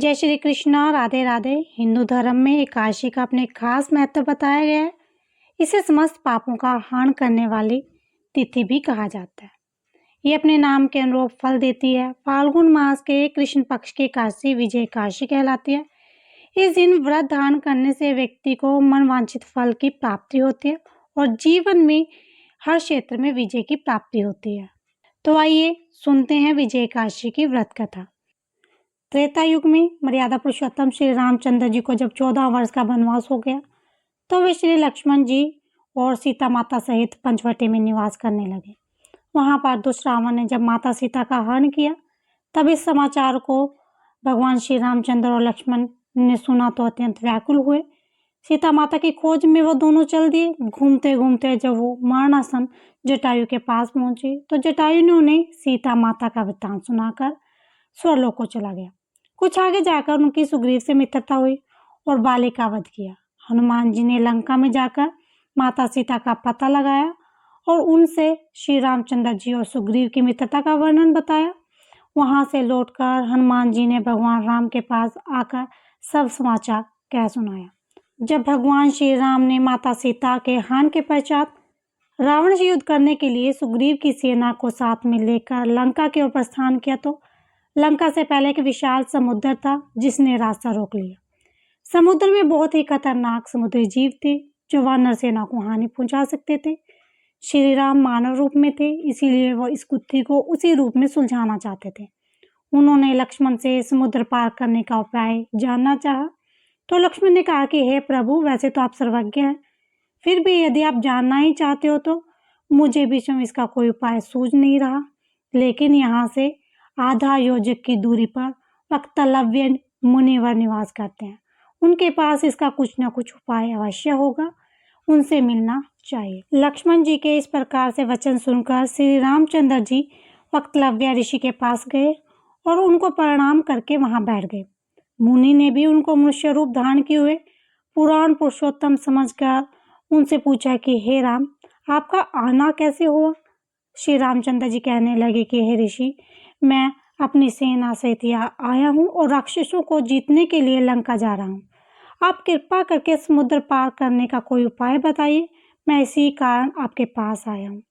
जय श्री कृष्णा, राधे राधे। हिंदू धर्म में एकादशी का अपने खास महत्व बताया गया है। इसे समस्त पापों का हरण करने वाली तिथि भी कहा जाता है। ये अपने नाम के अनुरूप फल देती है। फाल्गुन मास के कृष्ण पक्ष की एकादशी विजय एकादशी कहलाती है। इस दिन व्रत धारण करने से व्यक्ति को मनवांछित फल की प्राप्ति होती है और जीवन में हर क्षेत्र में विजय की प्राप्ति होती है। तो आइए सुनते हैं विजय एकादशी की व्रत कथा। त्रेता युग में मर्यादा पुरुषोत्तम श्री रामचंद्र जी को जब 14 वर्ष का वनवास हो गया तो वे श्री लक्ष्मण जी और सीता माता सहित पंचवटी में निवास करने लगे। वहां पर दुष्ट रावण ने जब माता सीता का हरण किया तब इस समाचार को भगवान श्री रामचंद्र और लक्ष्मण ने सुना तो अत्यंत व्याकुल हुए। सीता माता की खोज में वो दोनों चल दिए। घूमते घूमते जब वो मरणासन जटायु के पास पहुंचे तो जटायु ने उन्हें सीता माता का वृत्तांत सुनाकर स्वर्लोक को चला गया। कुछ आगे जाकर उनकी सुग्रीव से मित्रता हुई और बाली का वध किया। हनुमान जी ने लंका में जाकर माता सीता का पता लगाया और उनसे श्री रामचंद्र जी और सुग्रीव की मित्रता का वर्णन बताया। वहां से लौटकर हनुमान जी ने भगवान राम के पास आकर सब समाचार कह सुनाया। जब भगवान श्री राम ने माता सीता के हरण के पश्चात रावण से युद्ध करने के लिए सुग्रीव की सेना को साथ में लेकर लंका की ओर प्रस्थान किया तो लंका से पहले एक विशाल समुद्र था जिसने रास्ता रोक लिया। समुद्र में बहुत ही खतरनाक समुद्री जीव थे जो वानर सेना को हानि पहुंचा सकते थे। श्री राम मानव रूप में थे, इसीलिए वह इस गुत्थी को उसी रूप में सुलझाना चाहते थे। उन्होंने लक्ष्मण से समुद्र पार करने का उपाय जानना चाहा तो लक्ष्मण ने कहा कि हे प्रभु, वैसे तो आप सर्वज्ञ हैं, फिर भी यदि आप जानना ही चाहते हो तो मुझे भी इसका कोई उपाय सूझ नहीं रहा। लेकिन यहाँ से आधा योजक की दूरी पर वक्तलव्य मुनिवर निवास करते हैं। उनके पास इसका कुछ न कुछ उपाय अवश्य होगा, उनसे मिलना चाहिए। लक्ष्मण जी के इस प्रकार से वचन सुनकर श्री रामचंद्र जी वक्तलव्य ऋषि के पास गए और उनको प्रणाम करके वहां बैठ गए। मुनि ने भी उनको मनुष्य रूप धारण किए हुए पुराण पुरुषोत्तम समझकर उनसे पूछा कि हे राम, आपका आना कैसे हुआ। श्री रामचंद्र जी कहने लगे कि हे ऋषि, मैं अपनी सेना सहित यहाँ आया हूँ और राक्षसों को जीतने के लिए लंका जा रहा हूँ। आप कृपा करके समुद्र पार करने का कोई उपाय बताइए, मैं इसी कारण आपके पास आया हूँ।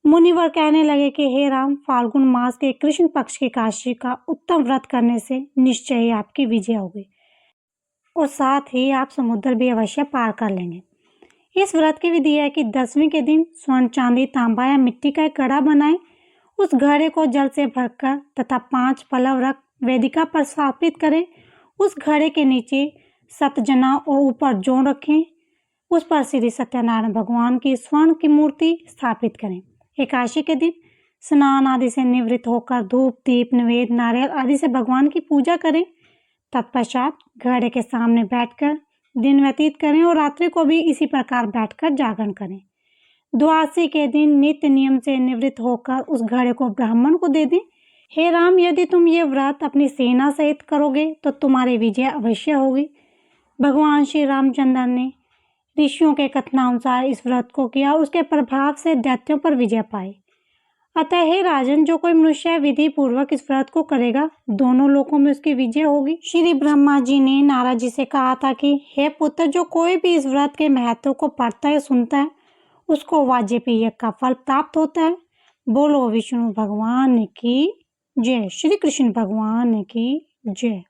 मुनिवर कहने लगे कि हे राम, फाल्गुन मास के कृष्ण पक्ष की एकादशी का उत्तम व्रत करने से निश्चय ही आपकी विजय होगी और साथ ही आप समुद्र भी अवश्य पार कर लेंगे। इस व्रत की विधि है कि 10वीं के दिन स्वर्ण, चांदी, तांबा या मिट्टी का एक घड़ा बनाएं। उस घड़े को जल से भरकर तथा 5 पलव रख वेदिका पर स्थापित करें। उस घड़े के नीचे 7 जना और ऊपर जौ रखें। उस पर श्री सत्यनारायण भगवान की स्वर्ण की मूर्ति स्थापित करें। एकादशी के दिन स्नान आदि से निवृत्त होकर धूप, दीप, नैवेद्य, नारियल आदि से भगवान की पूजा करें। तत्पश्चात घड़े के सामने बैठकर दिन व्यतीत करें और रात्रि को भी इसी प्रकार बैठकर जागरण करें। द्वादशी के दिन नित्य नियम से निवृत्त होकर उस घड़े को ब्राह्मण को दे दें। हे राम, यदि तुम ये व्रत अपनी सेना सहित करोगे तो तुम्हारी विजय अवश्य होगी। भगवान श्री रामचंद्र ने ऋषियों के कथनानुसार इस व्रत को किया, उसके प्रभाव से दैत्यों पर विजय पाई। अतः हे राजन, जो कोई मनुष्य विधि पूर्वक इस व्रत को करेगा, दोनों लोकों में उसकी विजय होगी। श्री ब्रह्मा जी ने नारद जी से कहा था कि हे पुत्र, जो कोई भी इस व्रत के महत्व को पढ़ता है, सुनता है, उसको वाजपेय यज्ञ का फल प्राप्त होता है। बोलो विष्णु भगवान की जय। श्री कृष्ण भगवान की जय।